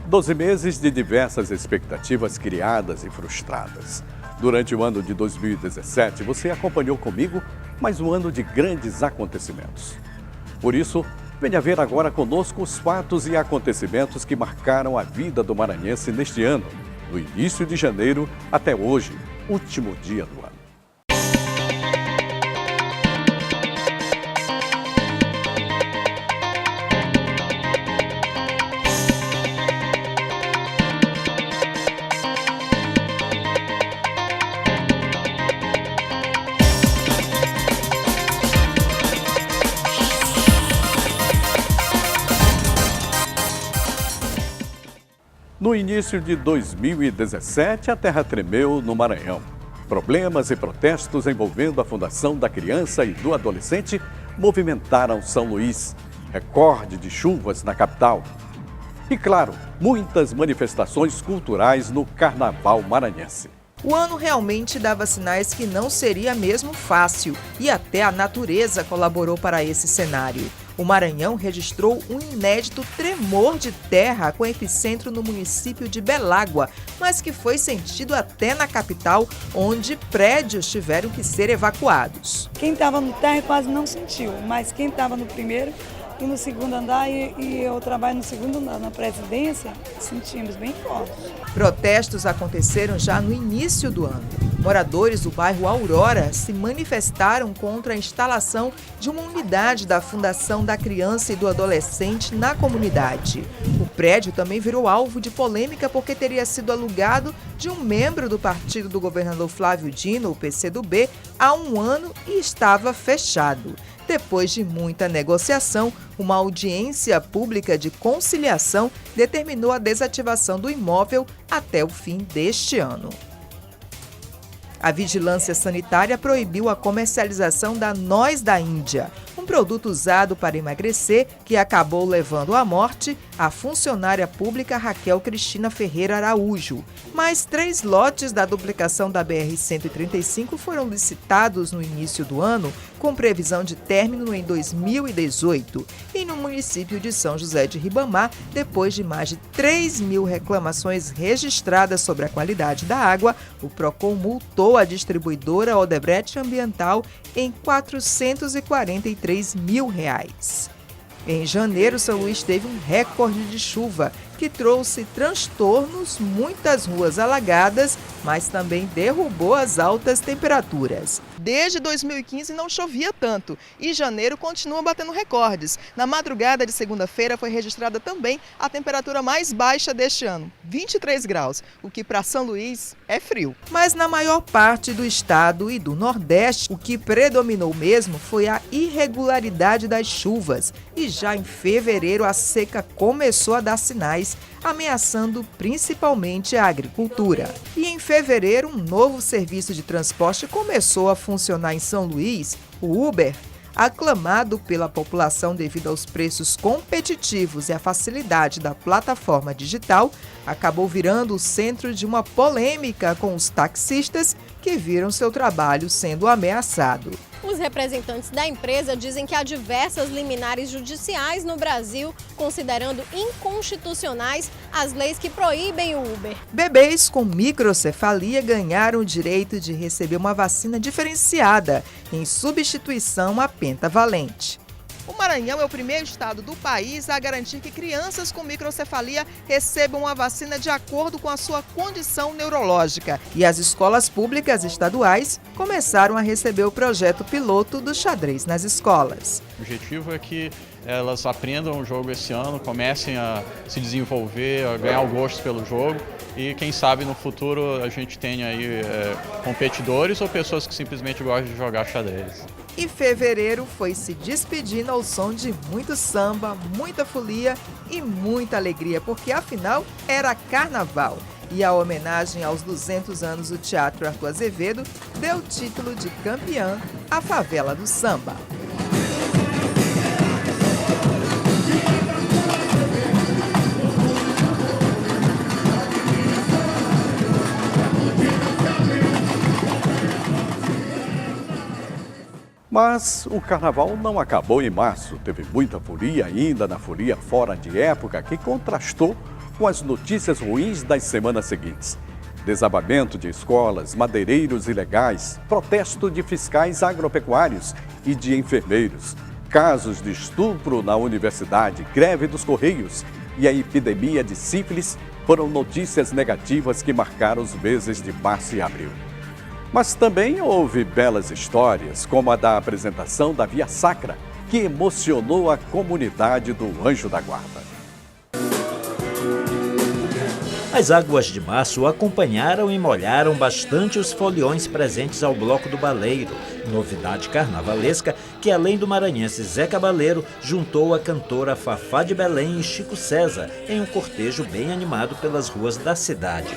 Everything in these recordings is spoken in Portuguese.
12 meses de diversas expectativas criadas e frustradas. Durante o ano de 2017, você acompanhou comigo mais um ano de grandes acontecimentos. Por isso, venha ver agora conosco os fatos e acontecimentos que marcaram a vida do maranhense neste ano, do início de janeiro até hoje, último dia do ano. No início de 2017, a terra tremeu no Maranhão. Problemas e protestos envolvendo a Fundação da Criança e do Adolescente movimentaram São Luís. Recorde de chuvas na capital. E, claro, muitas manifestações culturais no Carnaval maranhense. O ano realmente dava sinais que não seria mesmo fácil e até a natureza colaborou para esse cenário. O Maranhão registrou um inédito tremor de terra com epicentro no município de Belágua, mas que foi sentido até na capital, onde prédios tiveram que ser evacuados. Quem estava no térreo quase não sentiu, mas quem estava no primeiro e no segundo andar, e eu trabalho no segundo andar, na presidência, sentimos bem forte. Protestos aconteceram já no início do ano. Moradores do bairro Aurora se manifestaram contra a instalação de uma unidade da Fundação da Criança e do Adolescente na comunidade. O prédio também virou alvo de polêmica porque teria sido alugado de um membro do partido do governador Flávio Dino, o PCdoB, há um ano e estava fechado. Depois de muita negociação, uma audiência pública de conciliação determinou a desativação do imóvel até o fim deste ano. A vigilância sanitária proibiu a comercialização da noz da Índia, um produto usado para emagrecer que acabou levando à morte a funcionária pública Raquel Cristina Ferreira Araújo. Mais 3 lotes da duplicação da BR-135 foram licitados no início do ano, com previsão de término em 2018. E no município de São José de Ribamar, depois de mais de 3.000 reclamações registradas sobre a qualidade da água, o PROCON multou a distribuidora Odebrecht Ambiental em R$ 443 mil. Em janeiro, São Luís teve um recorde de chuva, que trouxe transtornos, muitas ruas alagadas, mas também derrubou as altas temperaturas. Desde 2015 não chovia tanto e janeiro continua batendo recordes. Na madrugada de segunda-feira foi registrada também a temperatura mais baixa deste ano, 23 graus, o que para São Luís é frio. Mas na maior parte do estado e do Nordeste, o que predominou mesmo foi a irregularidade das chuvas. E já em fevereiro a seca começou a dar sinais, ameaçando principalmente a agricultura. E em fevereiro, um novo serviço de transporte começou a funcionar em São Luís, o Uber, aclamado pela população devido aos preços competitivos e à facilidade da plataforma digital, acabou virando o centro de uma polêmica com os taxistas que viram seu trabalho sendo ameaçado. Os representantes da empresa dizem que há diversas liminares judiciais no Brasil, considerando inconstitucionais as leis que proíbem o Uber. Bebês com microcefalia ganharam o direito de receber uma vacina diferenciada, em substituição à pentavalente. O Maranhão é o primeiro estado do país a garantir que crianças com microcefalia recebam a vacina de acordo com a sua condição neurológica. E as escolas públicas estaduais começaram a receber o projeto piloto do xadrez nas escolas. O objetivo é que elas aprendam o jogo esse ano, comecem a se desenvolver, a ganhar o gosto pelo jogo e quem sabe no futuro a gente tenha aí competidores ou pessoas que simplesmente gostam de jogar xadrez. E fevereiro foi se despedindo ao som de muito samba, muita folia e muita alegria, porque afinal era carnaval. E a homenagem aos 200 anos do Teatro Arthur Azevedo deu o título de campeã à Favela do Samba. Mas o carnaval não acabou em março. Teve muita folia ainda, na folia fora de época, que contrastou com as notícias ruins das semanas seguintes. Desabamento de escolas, madeireiros ilegais, protesto de fiscais agropecuários e de enfermeiros, casos de estupro na universidade, greve dos Correios e a epidemia de sífilis foram notícias negativas que marcaram os meses de março e abril. Mas também houve belas histórias, como a da apresentação da Via Sacra, que emocionou a comunidade do Anjo da Guarda. As águas de março acompanharam e molharam bastante os foliões presentes ao Bloco do Baleiro, novidade carnavalesca que, além do maranhense Zé Cabaleiro, juntou a cantora Fafá de Belém e Chico César em um cortejo bem animado pelas ruas da cidade.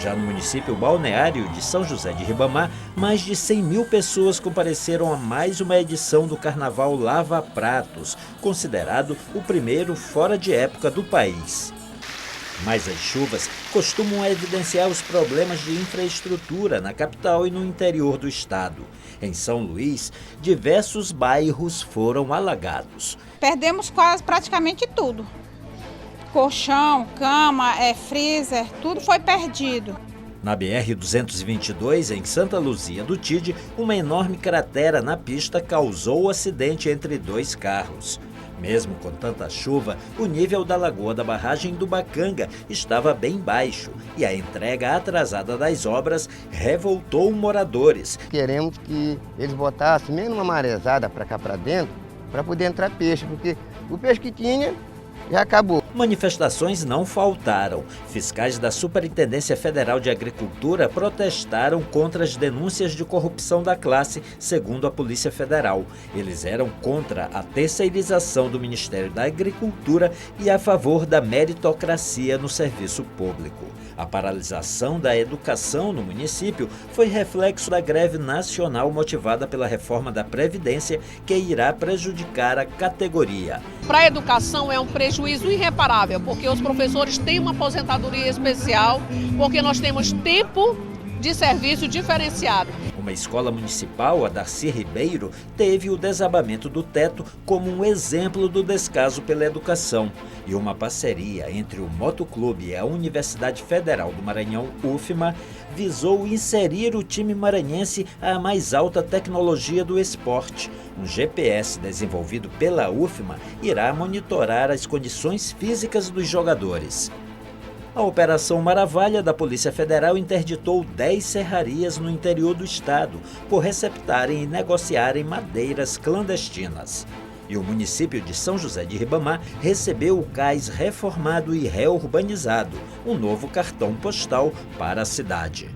Já no município balneário de São José de Ribamar, mais de 100 mil pessoas compareceram a mais uma edição do Carnaval Lava Pratos, considerado o primeiro fora de época do país. Mas as chuvas costumam evidenciar os problemas de infraestrutura na capital e no interior do estado. Em São Luís, diversos bairros foram alagados. Perdemos quase praticamente tudo. Colchão, cama, freezer, tudo foi perdido. Na BR-222, em Santa Luzia do Tide, uma enorme cratera na pista causou o acidente entre dois carros. Mesmo com tanta chuva, o nível da lagoa da barragem do Bacanga estava bem baixo e a entrega atrasada das obras revoltou moradores. Queremos que eles botassem menos uma marezada para cá para dentro, para poder entrar peixe, porque o peixe que tinha já acabou. Manifestações não faltaram. Fiscais da Superintendência Federal de Agricultura protestaram contra as denúncias de corrupção da classe, segundo a Polícia Federal. Eles eram contra a terceirização do Ministério da Agricultura e a favor da meritocracia no serviço público. A paralisação da educação no município foi reflexo da greve nacional motivada pela reforma da Previdência, que irá prejudicar a categoria. Para a educação é um prejuízo irreparável, porque os professores têm uma aposentadoria especial, porque nós temos tempo de serviço diferenciado. Uma escola municipal, a Darcy Ribeiro, teve o desabamento do teto como um exemplo do descaso pela educação. E uma parceria entre o Motoclube e a Universidade Federal do Maranhão, UFMA, visou inserir o time maranhense à mais alta tecnologia do esporte. Um GPS desenvolvido pela UFMA irá monitorar as condições físicas dos jogadores. A Operação Maravalha da Polícia Federal interditou 10 serrarias no interior do estado por receptarem e negociarem madeiras clandestinas. E o município de São José de Ribamar recebeu o cais reformado e reurbanizado, um novo cartão postal para a cidade.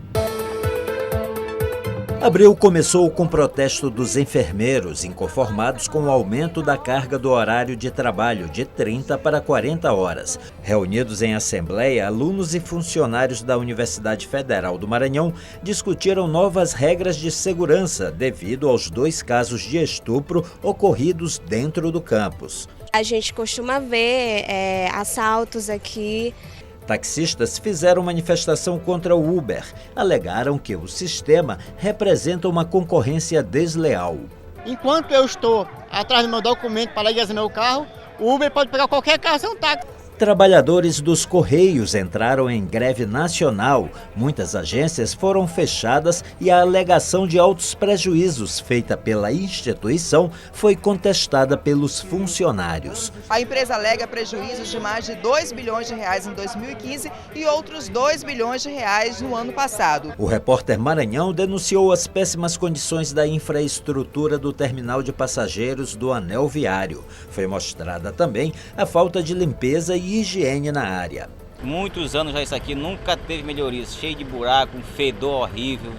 Abril começou com o protesto dos enfermeiros, inconformados com o aumento da carga do horário de trabalho de 30 para 40 horas. Reunidos em assembleia, alunos e funcionários da Universidade Federal do Maranhão discutiram novas regras de segurança devido aos 2 casos de estupro ocorridos dentro do campus. A gente costuma ver assaltos aqui. Taxistas fizeram manifestação contra o Uber. Alegaram que o sistema representa uma concorrência desleal. Enquanto eu estou atrás do meu documento para legalizar meu carro, o Uber pode pegar qualquer carro sem um táxi. Trabalhadores dos Correios entraram em greve nacional. Muitas agências foram fechadas e a alegação de altos prejuízos feita pela instituição foi contestada pelos funcionários. A empresa alega prejuízos de mais de 2 bilhões de reais em 2015 e outros 2 bilhões de reais no ano passado. O repórter Maranhão denunciou as péssimas condições da infraestrutura do terminal de passageiros do Anel Viário. Foi mostrada também a falta de limpeza e higiene na área. Muitos anos já isso aqui nunca teve melhorias, cheio de buraco, um fedor horrível.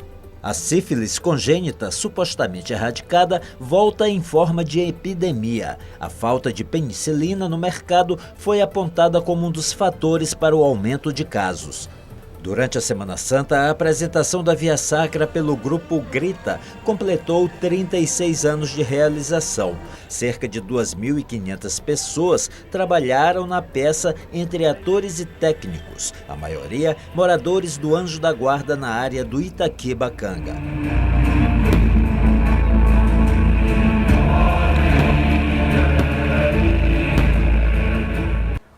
A sífilis congênita, supostamente erradicada, volta em forma de epidemia. A falta de penicilina no mercado foi apontada como um dos fatores para o aumento de casos. Durante a Semana Santa, a apresentação da Via Sacra pelo Grupo Grita completou 36 anos de realização. Cerca de 2.500 pessoas trabalharam na peça entre atores e técnicos, a maioria moradores do Anjo da Guarda na área do Itaquibacanga.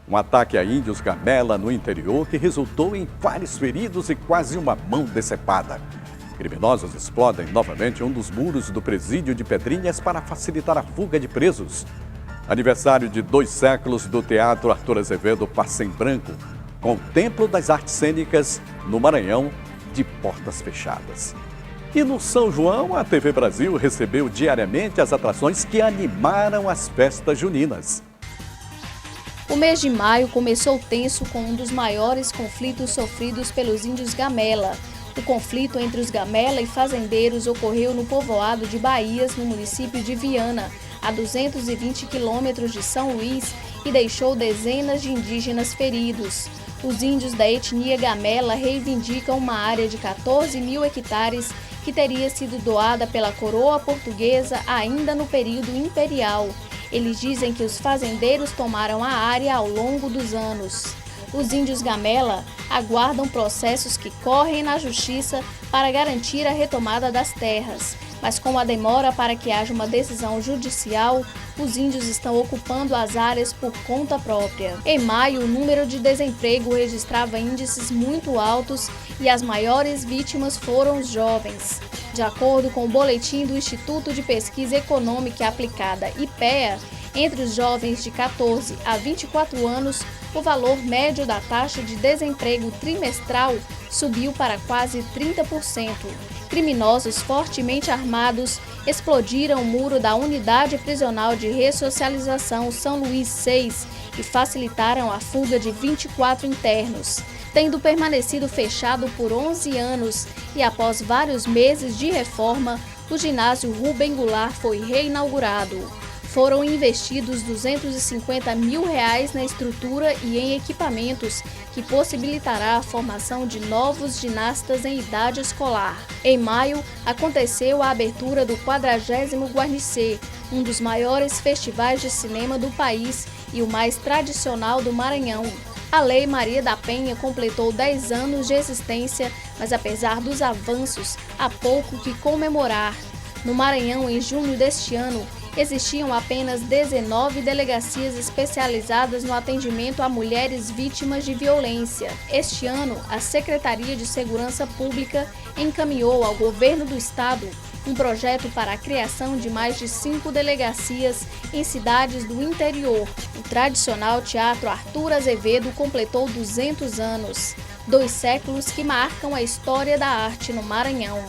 Um ataque a índios Gamela no interior que resultou em vários feridos e quase uma mão decepada. Criminosos explodem novamente um dos muros do presídio de Pedrinhas para facilitar a fuga de presos. Aniversário de 2 séculos do Teatro Arthur Azevedo passa em branco, com o Templo das Artes Cênicas no Maranhão de portas fechadas. E no São João, a TV Brasil recebeu diariamente as atrações que animaram as festas juninas. O mês de maio começou tenso com um dos maiores conflitos sofridos pelos índios Gamela. O conflito entre os Gamela e fazendeiros ocorreu no povoado de Baías, no município de Viana, a 220 quilômetros de São Luís, e deixou dezenas de indígenas feridos. Os índios da etnia Gamela reivindicam uma área de 14 mil hectares que teria sido doada pela coroa portuguesa ainda no período imperial. Eles dizem que os fazendeiros tomaram a área ao longo dos anos. Os índios Gamela aguardam processos que correm na justiça para garantir a retomada das terras. Mas com a demora para que haja uma decisão judicial, os índios estão ocupando as áreas por conta própria. Em maio, o número de desemprego registrava índices muito altos e as maiores vítimas foram os jovens. De acordo com o boletim do Instituto de Pesquisa Econômica Aplicada, IPEA, entre os jovens de 14 a 24 anos, o valor médio da taxa de desemprego trimestral subiu para quase 30%. Criminosos fortemente armados explodiram o muro da Unidade Prisional de Ressocialização São Luís 6 e facilitaram a fuga de 24 internos. Tendo permanecido fechado por 11 anos e após vários meses de reforma, o ginásio Rubem Goulart foi reinaugurado. Foram investidos R$250 mil na estrutura e em equipamentos, que possibilitará a formação de novos ginastas em idade escolar. Em maio, aconteceu a abertura do 40º Guarnicê, um dos maiores festivais de cinema do país e o mais tradicional do Maranhão. A Lei Maria da Penha completou 10 anos de existência, mas apesar dos avanços, há pouco que comemorar. No Maranhão, em junho deste ano, existiam apenas 19 delegacias especializadas no atendimento a mulheres vítimas de violência. Este ano, a Secretaria de Segurança Pública encaminhou ao Governo do Estado um projeto para a criação de mais de 5 delegacias em cidades do interior. O tradicional Teatro Arthur Azevedo completou 200 anos, 2 séculos que marcam a história da arte no Maranhão.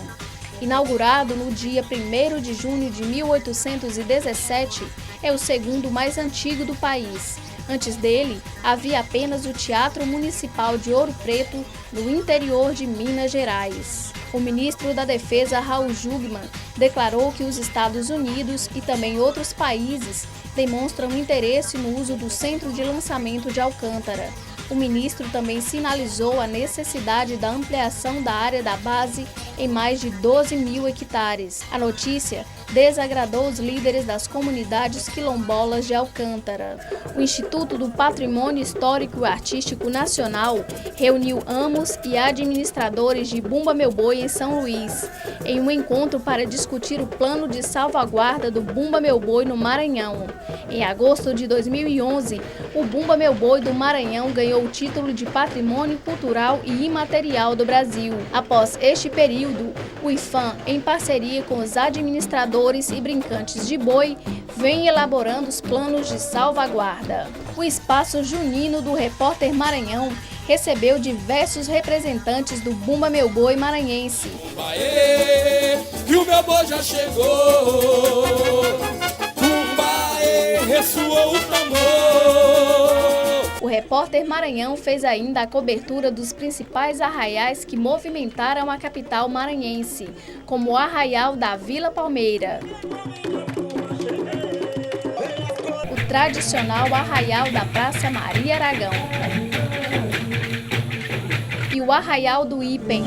Inaugurado no dia 1º de junho de 1817, é o segundo mais antigo do país. Antes dele, havia apenas o Teatro Municipal de Ouro Preto, no interior de Minas Gerais. O ministro da Defesa, Raul Jungmann, declarou que os Estados Unidos e também outros países demonstram interesse no uso do centro de lançamento de Alcântara. O ministro também sinalizou a necessidade da ampliação da área da base em mais de 12 mil hectares. A notícia desagradou os líderes das comunidades quilombolas de Alcântara. O Instituto do Patrimônio Histórico e Artístico Nacional reuniu amos e administradores de Bumba Meu Boi em São Luís, em um encontro para discutir o plano de salvaguarda do Bumba Meu Boi no Maranhão. Em agosto de 2011, o Bumba Meu Boi do Maranhão ganhou o título de Patrimônio Cultural e Imaterial do Brasil. Após este período, o IFAM, em parceria com os administradores e brincantes de boi, vem elaborando os planos de salvaguarda. O espaço junino do Repórter Maranhão recebeu diversos representantes do Bumba Meu Boi maranhense. Aê, que o meu boi já chegou, Bumba, ressoou o tambor. O Repórter Maranhão fez ainda a cobertura dos principais arraiais que movimentaram a capital maranhense, como o Arraial da Vila Palmeira, o tradicional Arraial da Praça Maria Aragão e o Arraial do Ipem.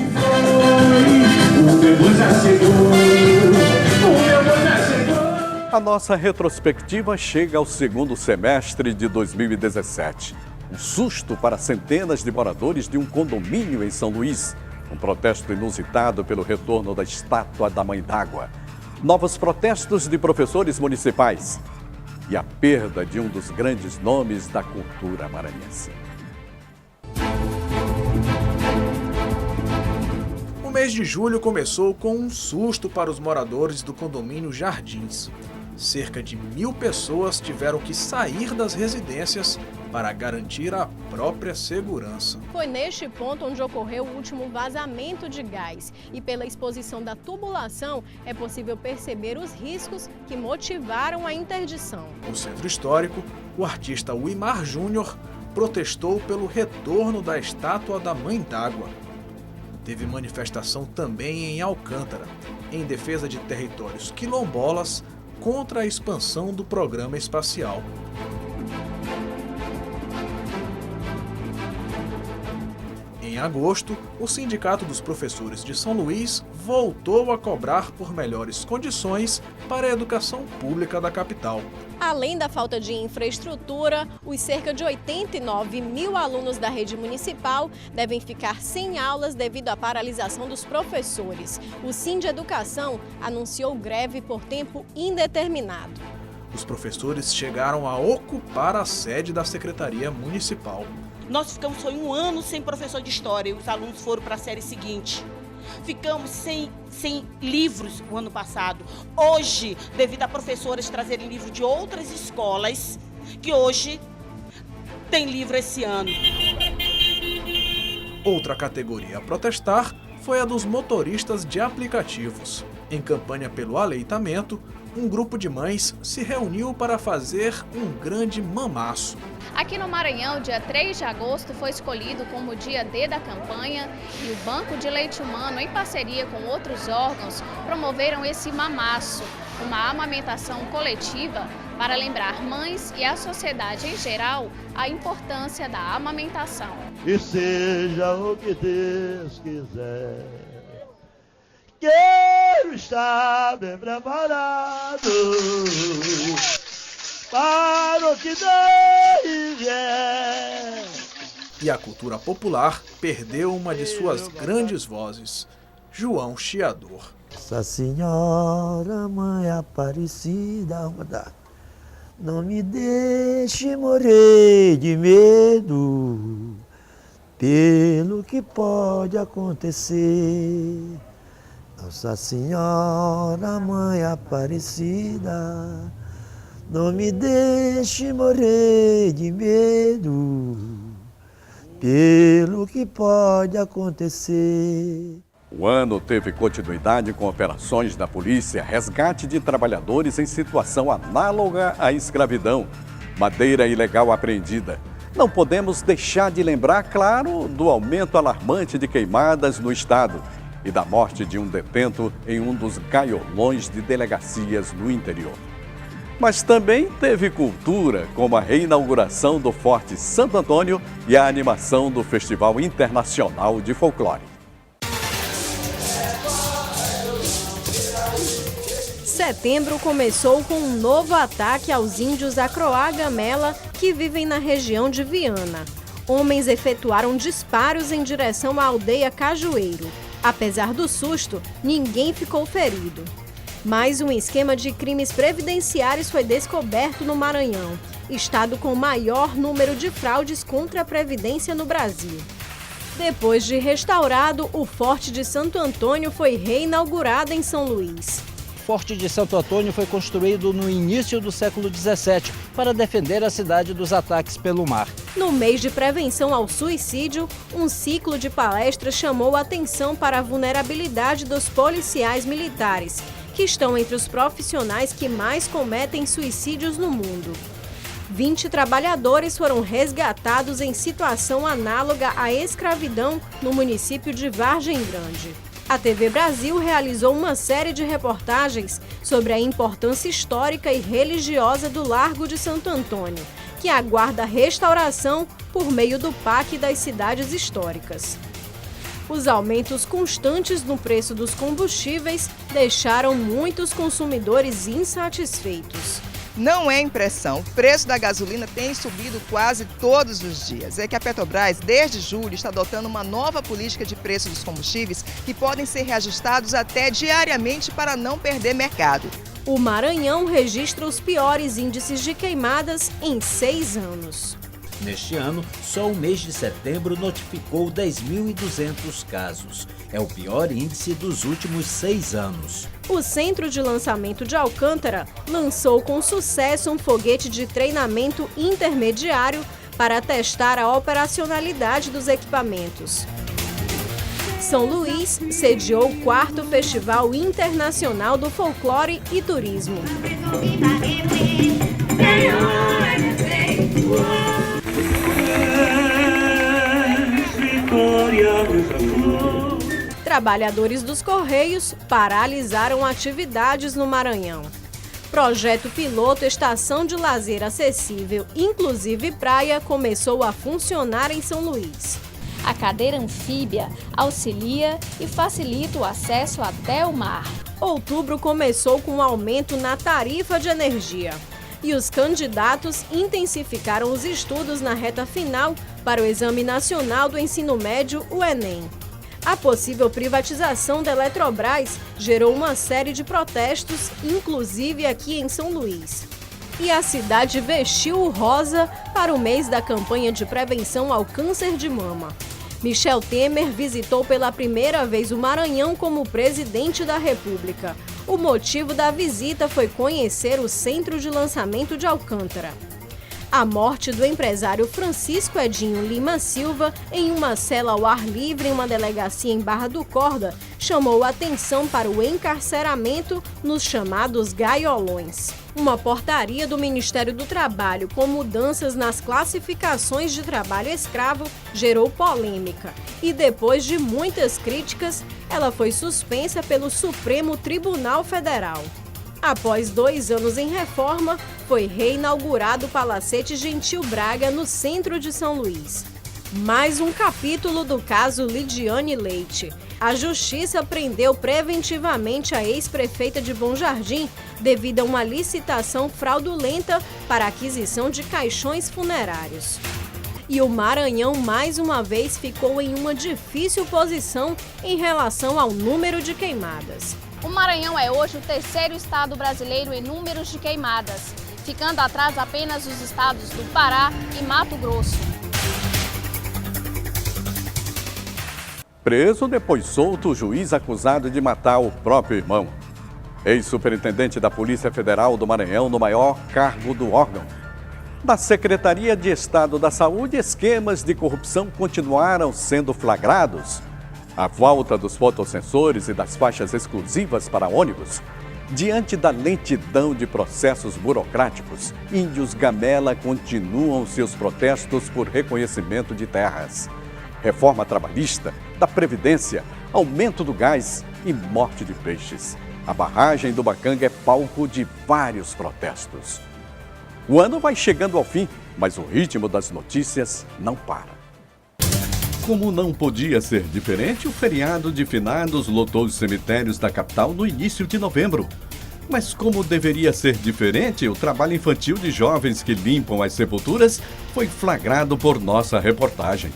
A nossa retrospectiva chega ao segundo semestre de 2017. Um susto para centenas de moradores de um condomínio em São Luís. Um protesto inusitado pelo retorno da estátua da Mãe d'Água. Novos protestos de professores municipais. E a perda de um dos grandes nomes da cultura maranhense. O mês de julho começou com um susto para os moradores do condomínio Jardins. Cerca de 1.000 pessoas tiveram que sair das residências para garantir a própria segurança. Foi neste ponto onde ocorreu o último vazamento de gás. E pela exposição da tubulação, é possível perceber os riscos que motivaram a interdição. No Centro Histórico, o artista Wimar Júnior protestou pelo retorno da estátua da Mãe d'Água. Teve manifestação também em Alcântara, em defesa de territórios quilombolas contra a expansão do programa espacial. Em agosto, o Sindicato dos Professores de São Luís voltou a cobrar por melhores condições para a educação pública da capital. Além da falta de infraestrutura, os cerca de 89 mil alunos da rede municipal devem ficar sem aulas devido à paralisação dos professores. O Sindeducação anunciou greve por tempo indeterminado. Os professores chegaram a ocupar a sede da Secretaria Municipal. Nós ficamos só 1 ano sem professor de história e os alunos foram para a série seguinte. Ficamos sem livros o ano passado. Hoje, devido a professoras trazerem livro de outras escolas, que hoje tem livro esse ano. Outra categoria a protestar foi a dos motoristas de aplicativos. Em campanha pelo aleitamento, um grupo de mães se reuniu para fazer um grande mamaço. Aqui no Maranhão, dia 3 de agosto foi escolhido como o dia D da campanha e o Banco de Leite Humano, em parceria com outros órgãos, promoveram esse mamaço, uma amamentação coletiva para lembrar mães e a sociedade em geral a importância da amamentação. E seja o que Deus quiser, quero estar bem preparado para o que der e vier. E a cultura popular perdeu uma de suas grandes vozes, João Chiador. Nossa Senhora, Mãe Aparecida, não me deixe morrer de medo pelo que pode acontecer. Nossa Senhora, Mãe Aparecida, não me deixe morrer de medo pelo que pode acontecer. O ano teve continuidade com operações da polícia, resgate de trabalhadores em situação análoga à escravidão, madeira ilegal apreendida. Não podemos deixar de lembrar, claro, do aumento alarmante de queimadas no estado e da morte de um detento em um dos gaiolões de delegacias no interior. Mas também teve cultura, como a reinauguração do Forte Santo Antônio e a animação do Festival Internacional de Folclore. Setembro começou com um novo ataque aos índios Acroá-Gamela que vivem na região de Viana. Homens efetuaram disparos em direção à aldeia Cajueiro. Apesar do susto, ninguém ficou ferido. Mais um esquema de crimes previdenciários foi descoberto no Maranhão, estado com o maior número de fraudes contra a Previdência no Brasil. Depois de restaurado, o Forte de Santo Antônio foi reinaugurado em São Luís. O Forte de Santo Antônio foi construído no início do século XVII para defender a cidade dos ataques pelo mar. No mês de prevenção ao suicídio, um ciclo de palestras chamou a atenção para a vulnerabilidade dos policiais militares, que estão entre os profissionais que mais cometem suicídios no mundo. 20 trabalhadores foram resgatados em situação análoga à escravidão no município de Vargem Grande. A TV Brasil realizou uma série de reportagens sobre a importância histórica e religiosa do Largo de Santo Antônio, que aguarda restauração por meio do PAC das cidades históricas. Os aumentos constantes no preço dos combustíveis deixaram muitos consumidores insatisfeitos. Não é impressão, o preço da gasolina tem subido quase todos os dias. É que a Petrobras, desde julho, está adotando uma nova política de preço dos combustíveis que podem ser reajustados até diariamente para não perder mercado. O Maranhão registra os piores índices de queimadas em 6 anos. Neste ano, só o mês de setembro notificou 10.200 casos. É o pior índice dos últimos 6 anos. O Centro de Lançamento de Alcântara lançou com sucesso um foguete de treinamento intermediário para testar a operacionalidade dos equipamentos. São Luís sediou o 4º Festival Internacional do Folclore e Turismo. Trabalhadores dos Correios paralisaram atividades no Maranhão. Projeto piloto Estação de Lazer Acessível, inclusive praia, começou a funcionar em São Luís. A cadeira anfíbia auxilia e facilita o acesso até o mar. Outubro começou com um aumento na tarifa de energia. E os candidatos intensificaram os estudos na reta final para o Exame Nacional do Ensino Médio, o Enem. A possível privatização da Eletrobras gerou uma série de protestos, inclusive aqui em São Luís. E a cidade vestiu o rosa para o mês da campanha de prevenção ao câncer de mama. Michel Temer visitou pela primeira vez o Maranhão como presidente da República. O motivo da visita foi conhecer o Centro de Lançamento de Alcântara. A morte do empresário Francisco Edinho Lima Silva em uma cela ao ar livre em uma delegacia em Barra do Corda chamou atenção para o encarceramento nos chamados gaiolões. Uma portaria do Ministério do Trabalho com mudanças nas classificações de trabalho escravo gerou polêmica e, depois de muitas críticas, ela foi suspensa pelo Supremo Tribunal Federal. Após 2 anos em reforma, foi reinaugurado o Palacete Gentil Braga, no centro de São Luís. Mais um capítulo do caso Lidiane Leite. A Justiça prendeu preventivamente a ex-prefeita de Bom Jardim devido a uma licitação fraudulenta para a aquisição de caixões funerários. E o Maranhão, mais uma vez, ficou em uma difícil posição em relação ao número de queimadas. O Maranhão é hoje o 3º estado brasileiro em números de queimadas, ficando atrás apenas os estados do Pará e Mato Grosso. Preso, depois solto, o juiz acusado de matar o próprio irmão. Ex-superintendente da Polícia Federal do Maranhão no maior cargo do órgão. Na Secretaria de Estado da Saúde, esquemas de corrupção continuaram sendo flagrados. A volta dos fotossensores e das faixas exclusivas para ônibus. Diante da lentidão de processos burocráticos, índios Gamela continuam seus protestos por reconhecimento de terras. Reforma trabalhista, da Previdência, aumento do gás e morte de peixes. A barragem do Bacanga é palco de vários protestos. O ano vai chegando ao fim, mas o ritmo das notícias não para. Como não podia ser diferente, o feriado de finados lotou os cemitérios da capital no início de novembro. Mas como deveria ser diferente, o trabalho infantil de jovens que limpam as sepulturas foi flagrado por nossa reportagem.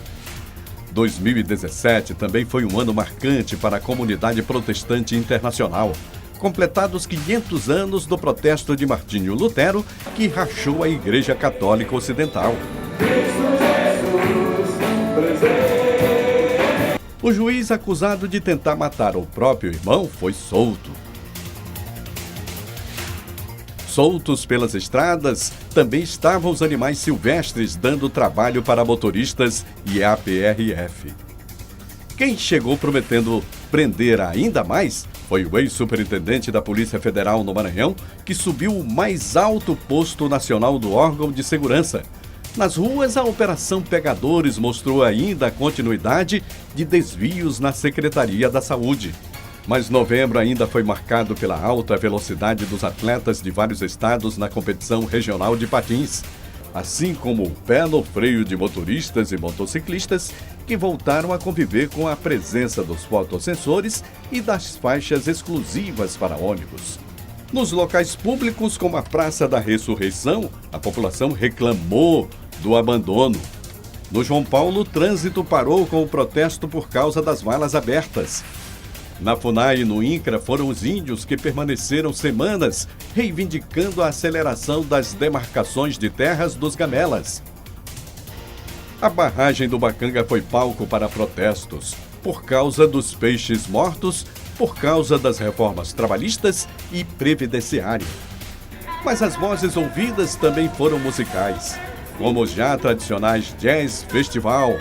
2017 também foi um ano marcante para a comunidade protestante internacional. Completados 500 anos do protesto de Martinho Lutero, que rachou a Igreja Católica Ocidental. O juiz acusado de tentar matar o próprio irmão foi solto. Soltos pelas estradas, também estavam os animais silvestres dando trabalho para motoristas e a PRF. Quem chegou prometendo prender ainda mais foi o ex-superintendente da Polícia Federal no Maranhão, que subiu o mais alto posto nacional do órgão de segurança. Nas ruas, a Operação Pegadores mostrou ainda a continuidade de desvios na Secretaria da Saúde. Mas novembro ainda foi marcado pela alta velocidade dos atletas de vários estados na competição regional de patins. assim como o pé no freio de motoristas e motociclistas que voltaram a conviver com a presença dos fotossensores e das faixas exclusivas para ônibus. Nos locais públicos, como a Praça da Ressurreição, a população reclamou do abandono. No João Paulo, o trânsito parou com o protesto por causa das valas abertas. Na FUNAI e no INCRA foram os índios que permaneceram semanas reivindicando a aceleração das demarcações de terras dos gamelas. A barragem do Bacanga foi palco para protestos, por causa dos peixes mortos, por causa das reformas trabalhistas e previdenciárias. Mas as vozes ouvidas também foram musicais, como os já tradicionais Jazz Festival,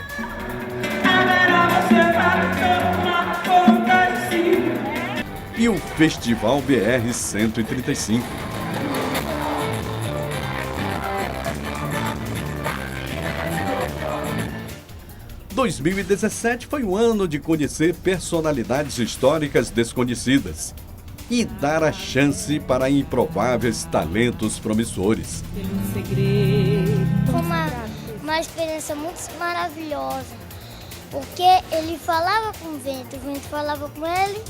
e o Festival BR 135. Em 2017 foi um ano de conhecer personalidades históricas desconhecidas e dar a chance para improváveis talentos promissores. Foi uma experiência muito maravilhosa, porque ele falava com o vento falava com ele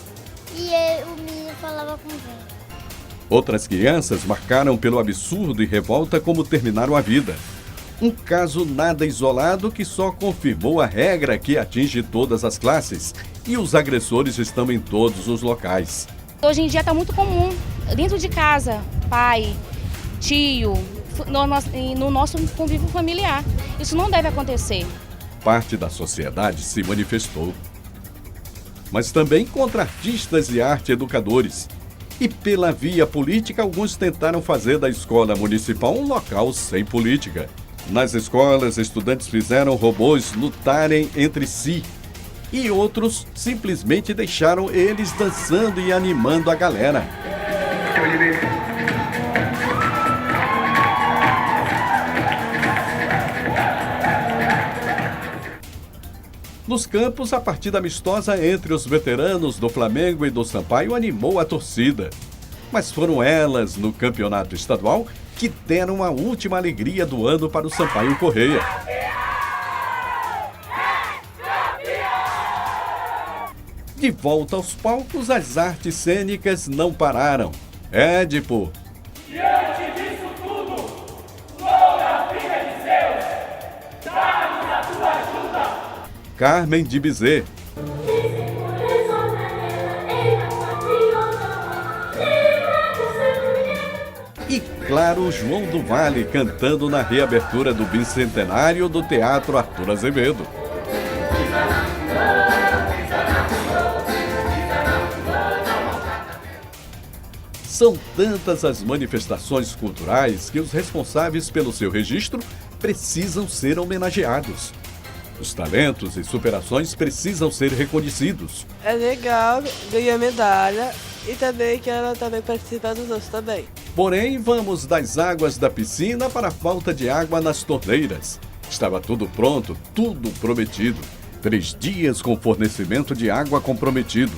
e o menino falava com o vento. Outras crianças marcaram pelo absurdo e revolta como terminaram a vida. Um caso nada isolado que só confirmou a regra que atinge todas as classes e os agressores estão em todos os locais. Hoje em dia está muito comum, dentro de casa, pai, tio, no nosso convívio familiar. Isso não deve acontecer. Parte da sociedade se manifestou, mas também contra artistas e arte educadores. E pela via política, alguns tentaram fazer da escola municipal um local sem política. Nas escolas, estudantes fizeram robôs lutarem entre si e outros simplesmente deixaram eles dançando e animando a galera. Nos campos, a partida amistosa entre os veteranos do Flamengo e do Sampaio animou a torcida. Mas foram elas, no campeonato estadual, que deram a última alegria do ano para o Sampaio Correia. De volta aos palcos, as artes cênicas não pararam. Édipo, diante disso tudo, loura filha de Zeus, dá-nos a tua ajuda. Carmen de Bizet, e claro, João do Vale cantando na reabertura do bicentenário do Teatro Arthur Azevedo. São tantas as manifestações culturais que os responsáveis pelo seu registro precisam ser homenageados. Os talentos e superações precisam ser reconhecidos. É legal ganhar medalha e também quero participar dos outros também. Porém, vamos das águas da piscina para a falta de água nas torneiras. Estava tudo pronto, tudo prometido. 3 dias com fornecimento de água comprometido.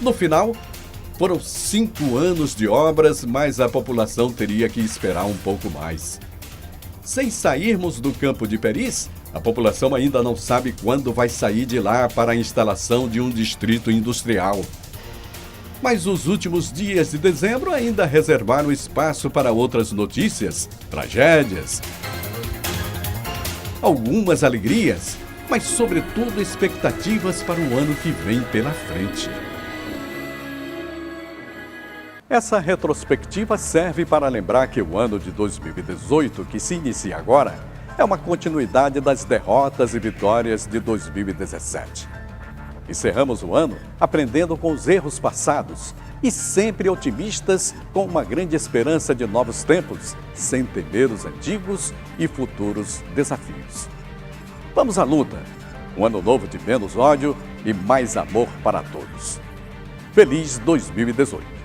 No final, foram 5 anos de obras, mas a população teria que esperar um pouco mais. Sem sairmos do campo de Peris, a população ainda não sabe quando vai sair de lá para a instalação de um distrito industrial. Mas os últimos dias de dezembro ainda reservaram espaço para outras notícias, tragédias, algumas alegrias, mas sobretudo expectativas para o ano que vem pela frente. Essa retrospectiva serve para lembrar que o ano de 2018, que se inicia agora, é uma continuidade das derrotas e vitórias de 2017. Encerramos o ano aprendendo com os erros passados e sempre otimistas com uma grande esperança de novos tempos, sem temer os antigos e futuros desafios. Vamos à luta! Um ano novo de menos ódio e mais amor para todos. Feliz 2018!